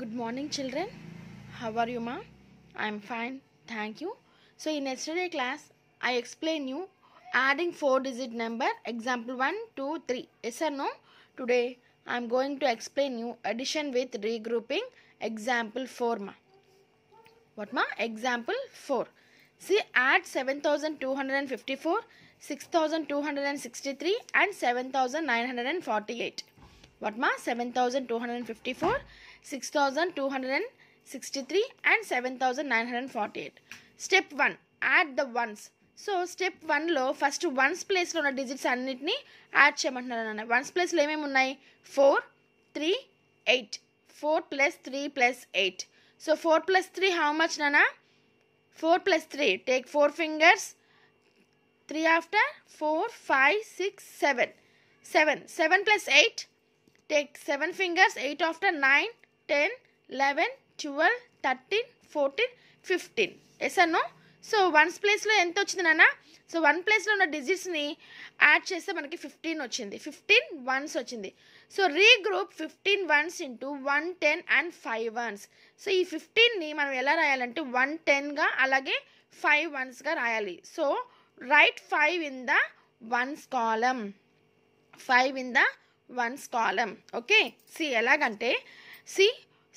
Good morning, children. How are you, ma? I'm fine, thank you. So, in yesterday class, I explained you adding 4-digit number. Example 1, 2, 3. Yes or no? Today, I'm going to explain you addition with regrouping. Example 4, ma. What, ma? Example 4. See, add 7,254, 6,263 and 7,948. What, ma? 7,254, 6,263 and 7,948. Step 1. Add the ones. So step 1లో first ones ప్లేస్లో ఉన్న digits అన్నిటినీ add చేయమంటున్నారు అన్న. Once ప్లేస్లో ఏమేమి ఉన్నాయి? 4, 3, 8. 4 + 3 + 8. So 4 + 3 how much, Nana? 4 + 3. Take 4 fingers. 3 after 4, 5, 6, 7. 7. 7 + 8. Take 7 fingers. 8 after 9, 10, 11, 12, 13, 14, 15. Yes or no? So once ప్లేస్లో ఎంత వచ్చింది నాన్న? సో వన్ ప్లేస్లో ఉన్న డిజిట్స్ని యాడ్ చేస్తే మనకి 15 వచ్చింది. 15 వన్స్ వచ్చింది. So regroup 15 once into 1, 10 and 5 once. So ఈ 15ని మనం ఎలా రాయాలంటే 1 10గా అలాగే 5 వన్స్గా రాయాలి. So right 5 in the ones column. 5 in the ones column. Okay, see ఎలాగంటే సి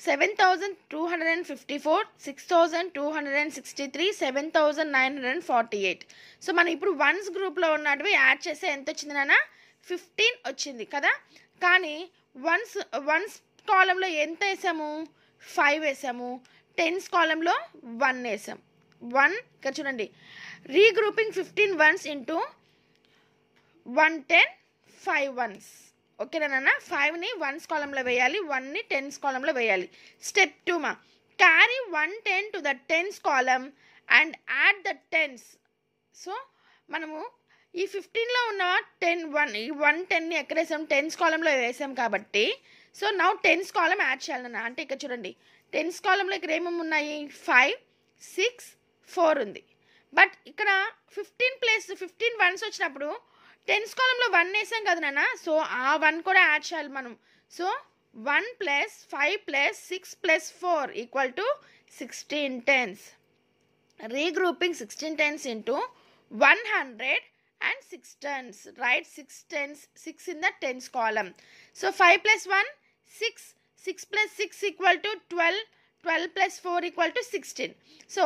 7,254, 6,263, 7,948. సో మనం ఇప్పుడు వన్స్ గ్రూప్లో ఉన్నటివి యాడ్ చేస్తే ఎంత వచ్చింది నాన్న? 15 వచ్చింది కదా. కానీ వన్స్ కాలంలో ఎంత వేసాము? 5 వేసాము. టెన్స్ కాలంలో 1 వేసాము. 1 ఇక్కడ చూడండి, రీగ్రూపింగ్ 15 వన్స్ ఇంటూ 110 5 వన్స్. ఓకేనా నాన్న? 5ని వన్స్ కాలంలో వేయాలి, 1ని టెన్స్ కాలంలో వేయాలి. స్టెప్ 2 మా, carry 110 to the tens column and add the tens. So మనము ఈ 15లో ఉన్న 110ని ఎక్కడ వేసాం? టెన్స్ కాలంలో వేసాం కాబట్టి సో నౌ టెన్స్ కాలం యాడ్ చేయాలన్న. అంటే ఇక్కడ చూడండి, టెన్స్ కాలంలో ఇక్కడ ఏమేమి ఉన్నాయి? 5, 6, 4 ఉంది. బట్ ఇక్కడ 15 వన్స్ వచ్చినప్పుడు టెన్స్ కాలంలో 1 వేసాం కదా నాన్న. సో ఆ 1 కూడా యాడ్ చేయాలి మనం. So 1 + 5 + 6 + 4 = 16 tens. Regrouping 16 tens into 100 and 6 tens. Write 6 tens, 6 in the tens column. So 5 + 1, 6. 6 + 6 = 12. 12 + 4 = 16. So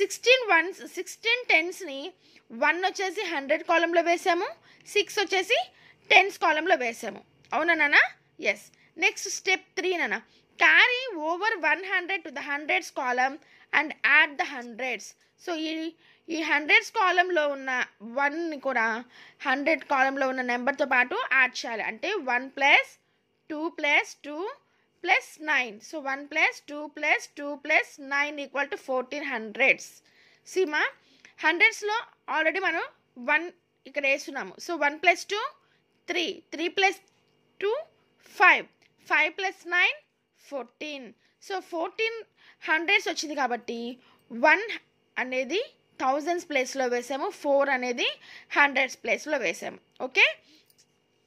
16 once, 16 టెన్స్ని 1 వచ్చేసి 100 కాలంలో వేసాము, 6 వచ్చేసి టెన్స్ కాలంలో వేసాము. అవునా నాన్న? ఎస్. నెక్స్ట్ స్టెప్ 3 నాన్న, carry over 100 to the hundreds column and add the hundreds. So ఈ హండ్రెడ్స్ కాలంలో ఉన్న 1ని కూడా 100 కాలంలో ఉన్న నెంబర్తో పాటు యాడ్ చేయాలి. అంటే 1 + 2 + 2 + 9. సో 1 + 2 + 2 + 9 = 1400. సీమా, హండ్రెడ్స్లో ఆల్రెడీ మనం 1 ఇక్కడ వేస్తున్నాము. సో 1 + 2 3, 3 + 2 5, 5 + 9 14. సో 14 హండ్రెడ్స్ వచ్చింది కాబట్టి 1 అనేది థౌజండ్స్ ప్లేస్లో వేసాము, 4 అనేది హండ్రెడ్స్ ప్లేస్లో వేసాము. ఓకే,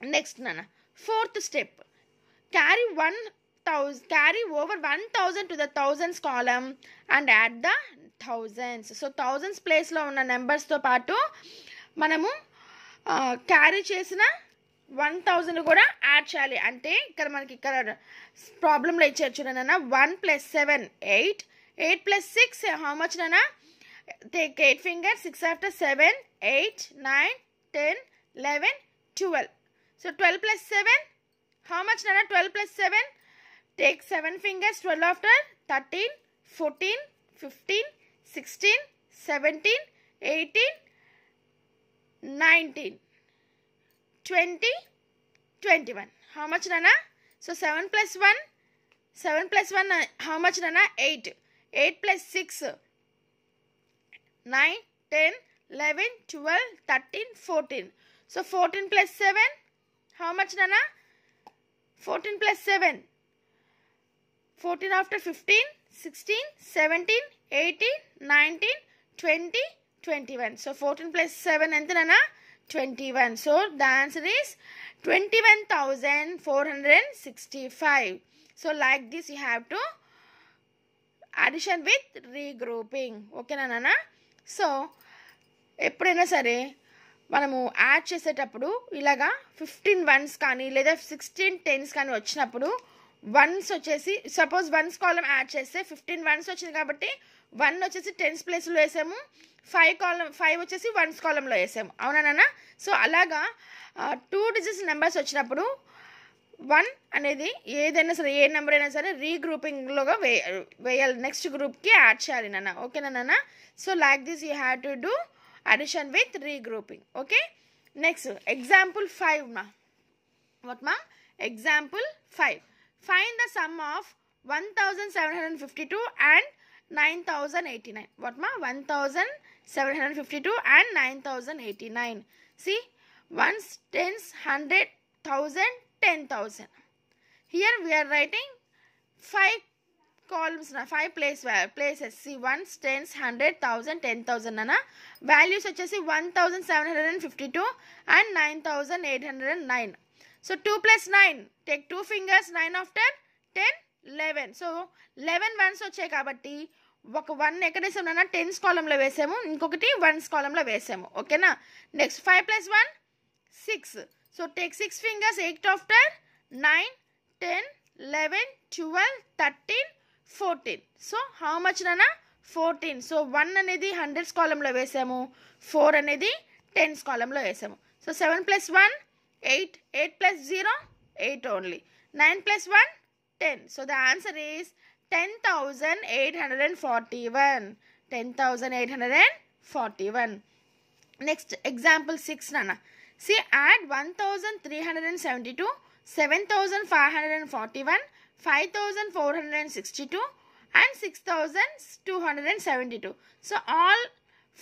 నెక్స్ట్ నాన్న 4th step, carry over 1,000 to the thousands column and add the thousands. So thousands ప్లేస్లో ఉన్న నెంబర్స్తో పాటు మనము క్యారీ చేసిన 1,000 కూడా యాడ్ చేయాలి. అంటే ఇక్కడ మనకి ఇక్కడ ప్రాబ్లంలో ఇచ్చారు చూడండి అన్న. 1 + 7 8. 8 + 6 how much నాన్న? Take 8 fingers. 6 after 7, 8, 9, 10, 11, 12. So 12 + 7 how much నాన్న? 12 + 7. Take 7 fingers. 12 after 13, 14, 15, 16, 17, 18, 19, 20, 21. How much nana? So 7 + 1. 7 + 1 how much nana? 8. 8 + 6 9, 10, 11, 12, 13, 14. So 14 + 7 how much nana? 14 + 7. 14 after 15, 16, 17, 18, 19, 20, 21. So 14 + 7 ఎంత నాన్న? 21. So the answer is 21,465. So like this you have to addition with regrouping. ఓకేనా నాన్న? So ఎప్పుడైనా సరే మనము add చేసేటప్పుడు ఇలాగా 15 once కానీ లేదా 16 10s కానీ వచ్చినప్పుడు వన్స్ వచ్చేసి సపోజ్ వన్స్ కాలం యాడ్ చేస్తే 15 వన్స్ వచ్చింది కాబట్టి 1 వచ్చేసి 10s ప్లేస్లో వేసాము, 5 వచ్చేసి వన్స్ కాలంలో వేసాము. అవునా నాన్న? సో అలాగా 2 డిజిట్స్ నెంబర్స్ వచ్చినప్పుడు 1 అనేది ఏదైనా సరే ఏ నెంబర్ అయినా సరే రీగ్రూపింగ్లోగా వేయాలి, నెక్స్ట్ గ్రూప్కి యాడ్ చేయాలి నాన్న. ఓకేనా నాన్న? So like this you have to do addition with regrouping. Okay, next example 5 ma. What ma? Example 5. Find the sum of 1752 and 9089. What ma? 1752 and 9089. See, ones, tens, 100, 1000, 10,000. Here we are writing 5 columns na, 5 places. See, ones, tens, 100, 1000, 10,000 nana. Values వచ్చేసి 1752 and 9809. So 2 plus 9, take 2 fingers, 9 after 10, 11. So 11 ones వచ్చాయి కాబట్టి ఒక 1 ఎక్కడ వేసాము నాన్న? 10s కాలంలో వేసాము, ఇంకొకటి 1s కాలంలో వేసాము. ఓకేనా? Next 5 plus 1, 6. So take 6 fingers, 8 after 9, 10, 11, 12, 13, 14. So how much నాన్న? 14. సో 1 అనేది 100s కాలంలో వేసాము, 4 అనేది 10s కాలంలో వేసాము. So 7 plus 1, 8, 8 plus 0, 8 only. 9 plus 1, 10. So the answer is 10,841. 10,841. Next example 6 nana. See, add 1,372, 7,541, 5,462 and 6,272. So all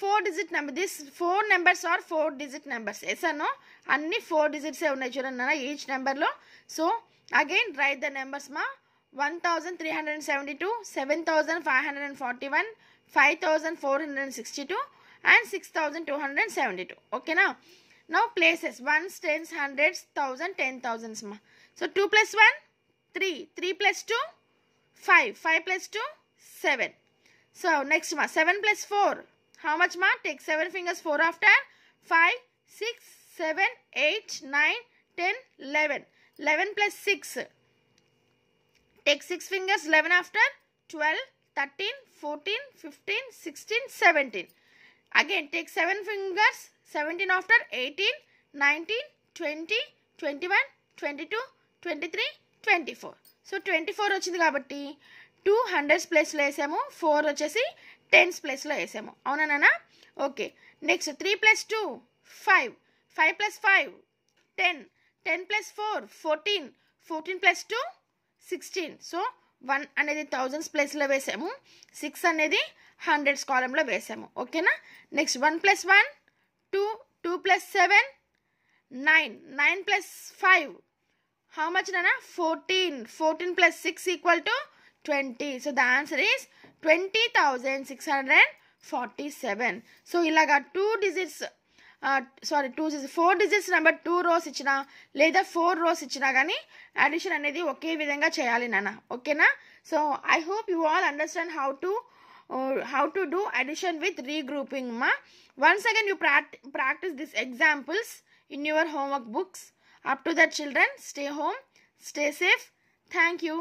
4 digit number, this 4 numbers are 4 digit numbers. Yes or no? Anni 4 digits unnai chudandi each number lo. So again write the numbers ma. 1,372, 7,541, 5,462 and 6,272. Okay now? Now places, ones, tens, hundreds, 1,000, 10,000s ma. So 2 plus 1, 3. 3 plus 2, 5. 5 plus 2, 7. So next ma, 7 plus 4. How much ma? Take 7 fingers, 4 after 5, 6, 7, 8, 9, 10, 11. 11 plus 6. Take 6 fingers, 11 after 12, 13, 14, 15, 16, 17. Again take 7 fingers, 17 after 18, 19, 20, 21, 22, 23, 24. So 24 వచ్చింది కాబట్టి 2 100s ప్లేస్లో వేసాము, 4 వచ్చేసి 10s ప్లేస్లో వేసాము. అవునా నాన్న? Okay. Next 3 plus 2, 5. 5 plus 5, 10. 10 plus 4, 14. 14 plus 2, 16. So 1 అనేది 1000s ప్లేస్లో వేసాము, 6 అనేది 100s కాలంలో వేసాము. ఓకేనా? Next 1 plus 1, 2. 2 plus 7, 9. 9 plus 5. How much nana? 14. 14 plus 6 equal to 20. So the answer is 20,647. So ilaga 2 digits, 4 digits number 2 rows ichina లేదా 4 rows ichina gani addition అనేది ఒకే విధంగా చేయాలి నాన్న. ఓకేనా? So I hope you all understand how to do addition with regrouping ma. Once again you practice these examples in your homework books. Up to that children, stay home, stay safe. Thank you.